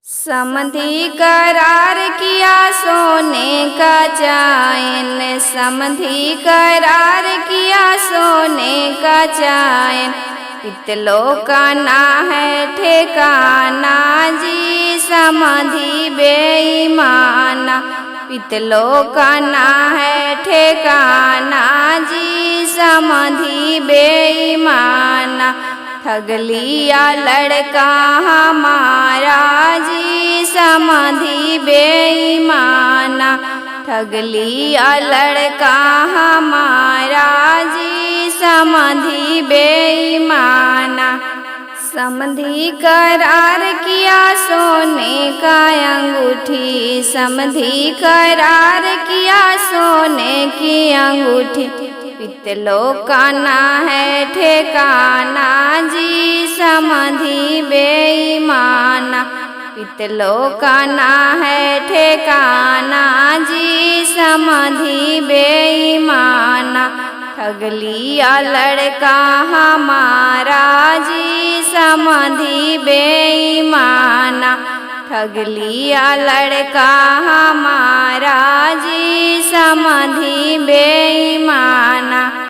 समधी करार किया सोने का चैन, समधी करार किया सोने का चैन। पितलों का ना है ठिकाना जी, समधी बेईमाना। पितलों का ना है ठिकाना जी, समधी बेईमाना। ठग लिया लड़का हमारा जी, समधी बेईमाना। ठग लिया लड़का हमारा जी, समधी बेईमाना। समधी करार किया सोने का अंगूठी, समधी करार किया सोने की अंगूठी। पितलों का ना है ठिकाना जी, समधी बेईमाना। पितलों का ना है ठिकाना जी, समधी बेईमाना। ठग लिया लड़का हमारा जी, समधी बेईमाना। ठग लिया लड़का हमारा जी, समधी बेईमाना।